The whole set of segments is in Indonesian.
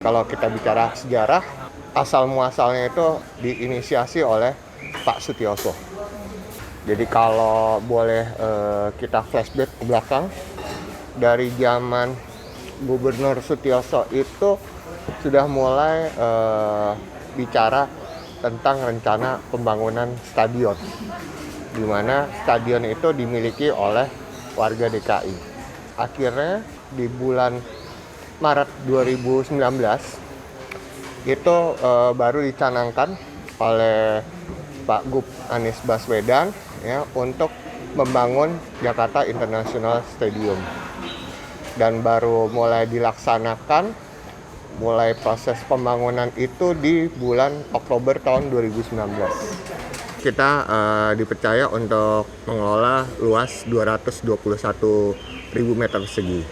Kalau kita bicara sejarah, asal muasalnya itu diinisiasi oleh Pak Sutioso. Jadi kalau boleh kita flashback ke belakang, dari zaman Gubernur Sutioso itu sudah mulai bicara tentang rencana pembangunan stadion, di mana stadion itu dimiliki oleh warga DKI. Akhirnya di bulan Maret 2019 itu baru dicanangkan oleh Pak Gub Anies Baswedan ya untuk membangun Jakarta International Stadium, dan baru mulai dilaksanakan mulai proses pembangunan itu di bulan Oktober tahun 2019. Kita dipercaya untuk mengelola luas 221.000 meter persegi.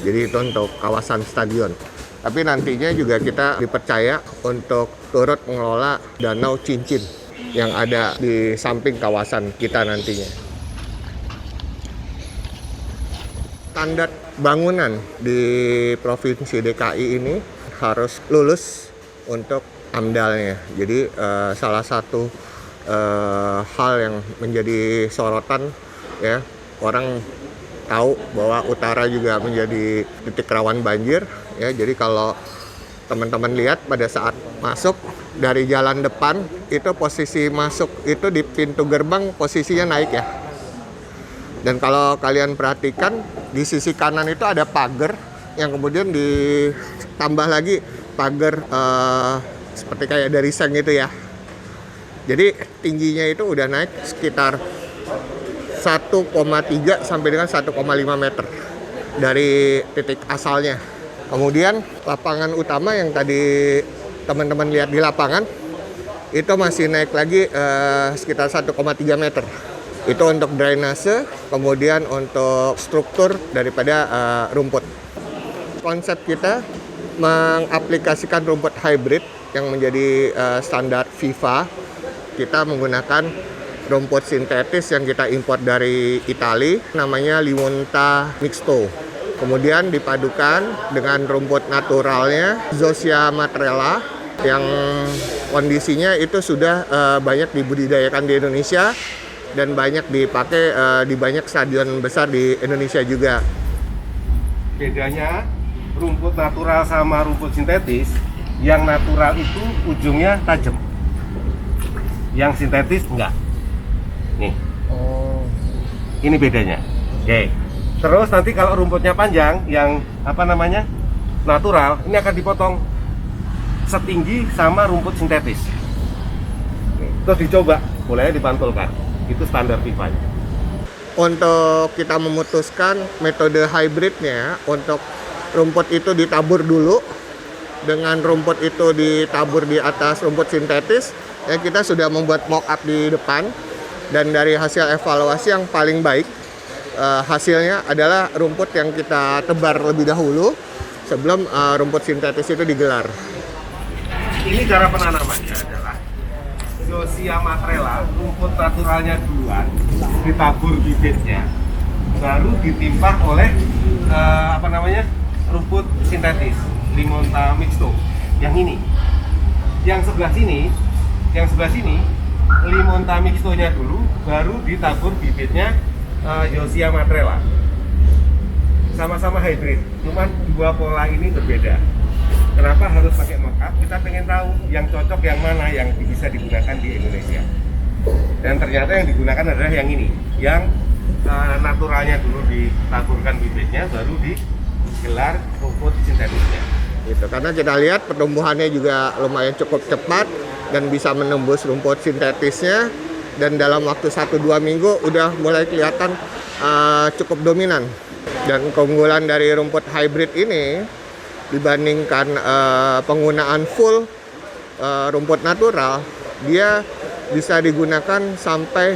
Jadi itu untuk kawasan stadion. Tapi nantinya juga kita dipercaya untuk turut mengelola Danau Cincin yang ada di samping kawasan kita nantinya. Standar bangunan di Provinsi DKI ini harus lulus untuk AMDAL-nya. Jadi salah satu hal yang menjadi sorotan ya, orang tahu bahwa utara juga menjadi titik rawan banjir ya. Jadi kalau teman-teman lihat pada saat masuk dari jalan depan itu posisi masuk itu di pintu gerbang posisinya naik ya. Dan kalau kalian perhatikan di sisi kanan itu ada pagar yang kemudian ditambah lagi pagar seperti kayak dari seng gitu ya. Jadi tingginya itu udah naik sekitar 1,3 sampai dengan 1,5 meter dari titik asalnya. Kemudian lapangan utama yang tadi teman-teman lihat di lapangan itu masih naik lagi sekitar 1,3 meter. Itu untuk drainase, kemudian untuk struktur daripada rumput. Konsep kita mengaplikasikan rumput hybrid yang menjadi standar FIFA. Kita menggunakan rumput sintetis yang kita impor dari Italia, namanya Limonta Mixto. Kemudian dipadukan dengan rumput naturalnya Zosia matrella yang kondisinya itu sudah banyak dibudidayakan di Indonesia dan banyak dipakai di banyak stadion besar di Indonesia juga. Bedanya rumput natural sama rumput sintetis, yang natural itu ujungnya tajam, yang sintetis enggak. Nih. Oh. Ini bedanya. Oke. Terus nanti kalau rumputnya panjang, yang natural, ini akan dipotong setinggi sama rumput sintetis. Terus dicoba, boleh dipantulkan. Itu standar FIFA. Untuk kita memutuskan metode hybridnya, untuk rumput itu ditabur dulu, dengan rumput itu ditabur di atas rumput sintetis, ya kita sudah membuat mock up di depan. Dan dari hasil evaluasi yang paling baik, hasilnya adalah rumput yang kita tebar lebih dahulu sebelum rumput sintetis itu digelar. Ini cara penanamannya adalah Zosia matrella, rumput naturalnya duluan, ditabur bibitnya, baru ditimpa oleh rumput sintetis Limonta Mixto. Yang ini, yang sebelah sini Limonta Mixto-nya dulu, baru ditabur bibitnya Zosia matrella. Sama-sama hybrid, cuman dua pola ini berbeda. Kenapa harus pakai mock-up? Kita pengen tahu yang cocok yang mana yang bisa digunakan di Indonesia. Dan ternyata yang digunakan adalah yang ini, yang naturalnya dulu ditaburkan bibitnya, baru digelar rumput sintetisnya. Gitu, karena kita lihat pertumbuhannya juga lumayan cukup cepat dan bisa menembus rumput sintetisnya, dan dalam waktu 1-2 minggu udah mulai kelihatan cukup dominan. Dan keunggulan dari rumput hybrid ini dibandingkan penggunaan full rumput natural, dia bisa digunakan sampai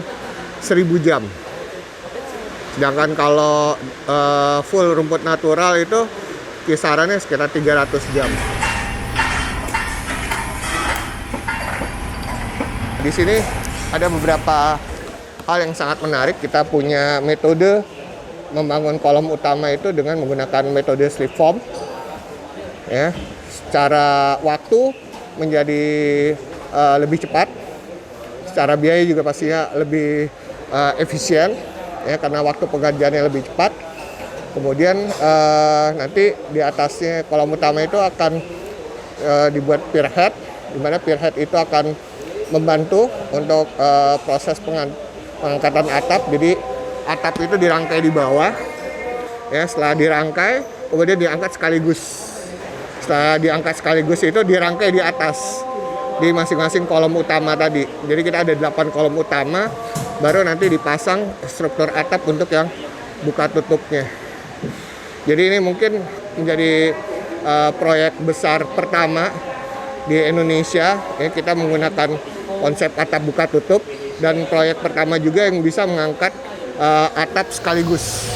1000 jam. Sedangkan kalau full rumput natural itu kisarannya sekitar 300 jam. Di sini ada beberapa hal yang sangat menarik. Kita punya metode membangun kolom utama itu dengan menggunakan metode slip form. ya. Secara waktu menjadi lebih cepat, secara biaya juga pastinya lebih efisien, ya, karena waktu pengerjaannya lebih cepat. Kemudian nanti di atasnya kolom utama itu akan dibuat pier head, di mana pier head itu akan membantu untuk proses pengangkatan atap. Jadi atap itu dirangkai di bawah, ya. Setelah dirangkai, kemudian diangkat sekaligus. Setelah diangkat sekaligus itu dirangkai di atas di masing-masing kolom utama tadi. Jadi kita ada 8 kolom utama, baru nanti dipasang struktur atap untuk yang buka tutupnya. Jadi ini mungkin menjadi proyek besar pertama di Indonesia, ya, kita menggunakan konsep atap buka tutup, dan proyek pertama juga yang bisa mengangkat atap sekaligus.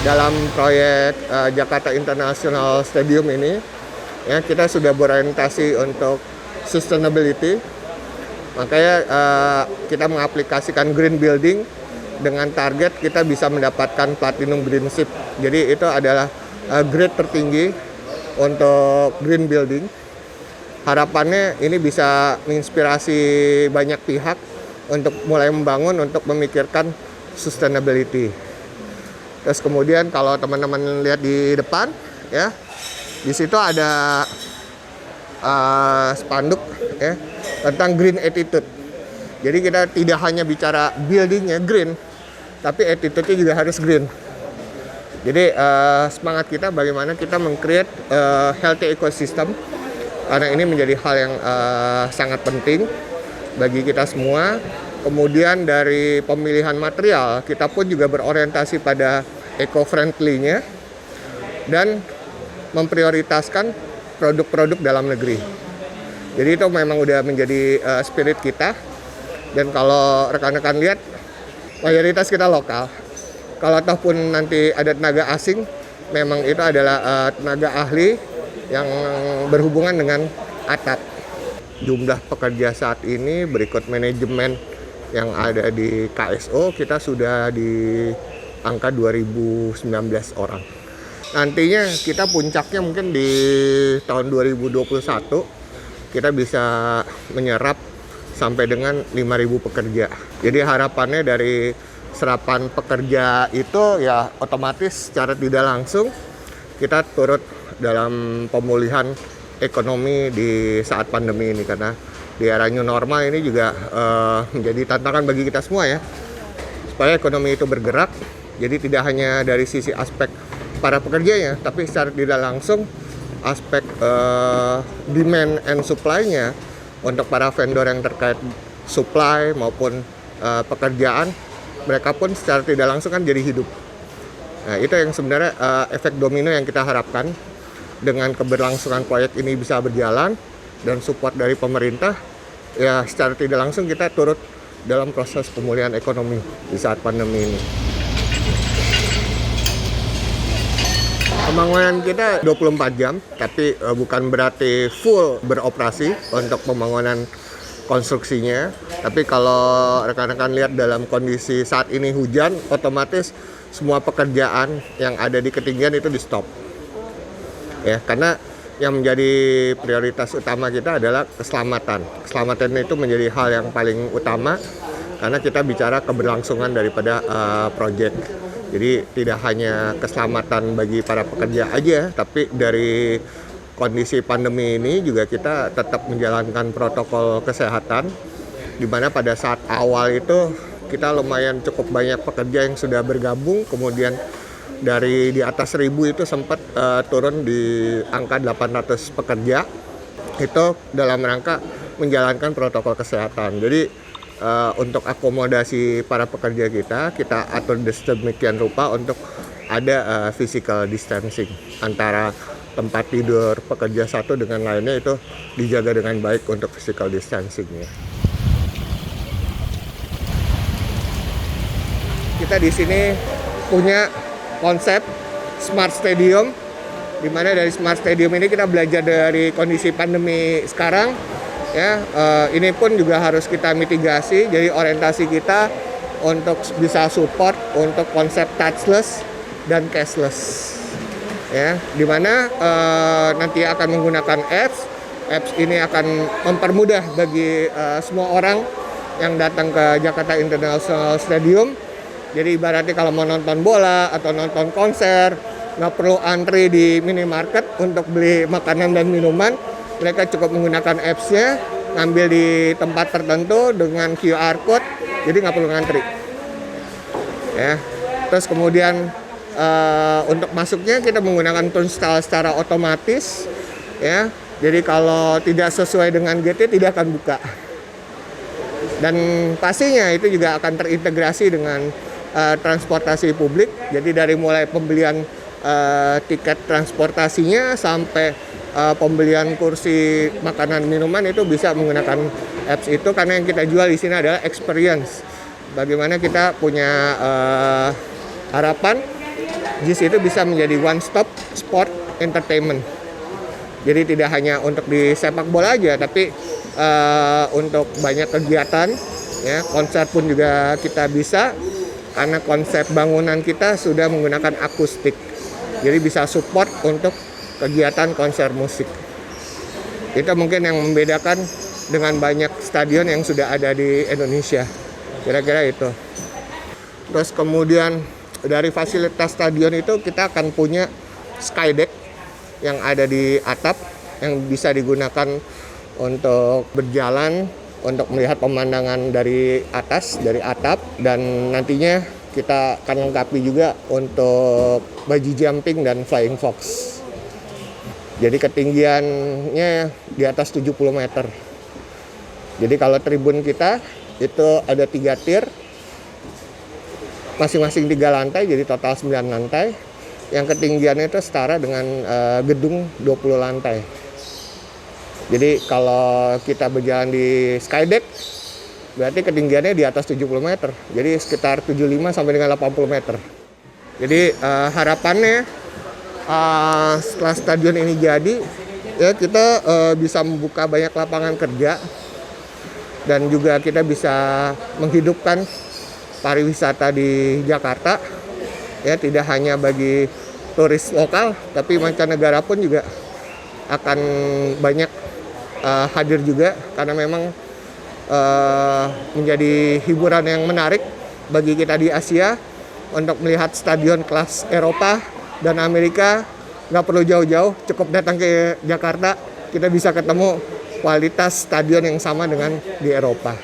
Dalam proyek Jakarta International Stadium ini, ya, kita sudah berorientasi untuk sustainability. Makanya kita mengaplikasikan green building dengan target kita bisa mendapatkan Platinum Green Chip. Jadi itu adalah grade tertinggi untuk green building. Harapannya ini bisa menginspirasi banyak pihak untuk mulai membangun, untuk memikirkan sustainability. Terus kemudian kalau teman-teman lihat di depan, ya, di situ ada spanduk, ya, tentang green attitude. Jadi kita tidak hanya bicara buildingnya green, tapi attitude-nya juga harus green. Jadi semangat kita bagaimana kita meng-create healthy ecosystem, karena ini menjadi hal yang sangat penting bagi kita semua. Kemudian dari pemilihan material, kita pun juga berorientasi pada eco-friendly-nya dan memprioritaskan produk-produk dalam negeri. Jadi itu memang udah menjadi spirit kita. Dan kalau rekan-rekan lihat, mayoritas kita lokal. Kalau ataupun nanti ada tenaga asing, memang itu adalah tenaga ahli yang berhubungan dengan atap. Jumlah pekerja saat ini berikut manajemen yang ada di KSO, kita sudah di angka 2019 orang. Nantinya kita puncaknya mungkin di tahun 2021 kita bisa menyerap sampai dengan 5.000 pekerja. Jadi harapannya dari serapan pekerja itu, ya, otomatis secara tidak langsung kita turut dalam pemulihan ekonomi di saat pandemi ini, karena di era new normal ini juga menjadi tantangan bagi kita semua, ya, supaya ekonomi itu bergerak. Jadi tidak hanya dari sisi aspek para pekerjanya, tapi secara tidak langsung aspek demand and supply-nya untuk para vendor yang terkait supply maupun pekerjaan, mereka pun secara tidak langsung kan jadi hidup. Nah, itu yang sebenarnya efek domino yang kita harapkan dengan keberlangsungan proyek ini bisa berjalan dan support dari pemerintah, ya, secara tidak langsung kita turut dalam proses pemulihan ekonomi di saat pandemi ini. Pembangunan kita 24 jam, tapi bukan berarti full beroperasi untuk pembangunan konstruksinya. Tapi kalau rekan-rekan lihat dalam kondisi saat ini hujan, otomatis semua pekerjaan yang ada di ketinggian itu di stop. Ya, karena yang menjadi prioritas utama kita adalah keselamatan. Keselamatan itu menjadi hal yang paling utama karena kita bicara keberlangsungan daripada proyek. Jadi tidak hanya keselamatan bagi para pekerja aja, tapi dari kondisi pandemi ini juga kita tetap menjalankan protokol kesehatan, di mana pada saat awal itu kita lumayan cukup banyak pekerja yang sudah bergabung, kemudian dari di atas 1.000 itu sempat turun di angka 800 pekerja, itu dalam rangka menjalankan protokol kesehatan. Jadi untuk akomodasi para pekerja kita atur sedemikian rupa untuk ada physical distancing antara tempat tidur pekerja satu dengan lainnya, itu dijaga dengan baik untuk physical distancingnya. Kita di sini punya konsep Smart Stadium, di mana dari Smart Stadium ini kita belajar dari kondisi pandemi sekarang. Ya, ini pun juga harus kita mitigasi. Jadi orientasi kita untuk bisa support untuk konsep touchless, dan cashless. Ya, dimana nanti akan menggunakan apps ini akan mempermudah bagi semua orang yang datang ke Jakarta International Stadium. Jadi ibaratnya kalau mau nonton bola atau nonton konser, nggak perlu antri di minimarket untuk beli makanan dan minuman. Mereka cukup menggunakan apps-nya, ngambil di tempat tertentu dengan QR code, jadi nggak perlu ngantri. Ya, terus kemudian untuk masuknya kita menggunakan turnstile secara otomatis. Ya, jadi kalau tidak sesuai dengan GT tidak akan buka. Dan pastinya itu juga akan terintegrasi dengan transportasi publik. Jadi dari mulai pembelian tiket transportasinya sampai pembelian kursi makanan minuman itu bisa menggunakan apps itu, karena yang kita jual di sini adalah experience. Bagaimana kita punya harapan JIS itu bisa menjadi one stop sport entertainment. Jadi tidak hanya untuk di sepak bola aja, tapi untuk banyak kegiatan, ya, konser pun juga kita bisa, karena konsep bangunan kita sudah menggunakan akustik. Jadi bisa support untuk kegiatan konser musik. Itu mungkin yang membedakan dengan banyak stadion yang sudah ada di Indonesia. Kira-kira itu. Terus kemudian dari fasilitas stadion itu kita akan punya skydeck yang ada di atap yang bisa digunakan untuk berjalan, untuk melihat pemandangan dari atas, dari atap, dan nantinya kita akan lengkapi juga untuk bungee jumping dan flying fox. Jadi ketinggiannya di atas 70 meter. Jadi kalau tribun kita itu ada 3 tier, masing-masing 3 lantai, jadi total 9 lantai. Yang ketinggiannya itu setara dengan gedung 20 lantai. Jadi kalau kita berjalan di skydeck, berarti ketinggiannya di atas 70 meter. Jadi sekitar 75 sampai dengan 80 meter. Jadi harapannya setelah stadion ini jadi, ya kita bisa membuka banyak lapangan kerja, dan juga kita bisa menghidupkan pariwisata di Jakarta. Ya, tidak hanya bagi turis lokal, tapi mancanegara pun juga akan banyak hadir juga, karena memang menjadi hiburan yang menarik bagi kita di Asia untuk melihat stadion kelas Eropa dan Amerika. Nggak perlu jauh-jauh, cukup datang ke Jakarta, kita bisa ketemu kualitas stadion yang sama dengan di Eropa.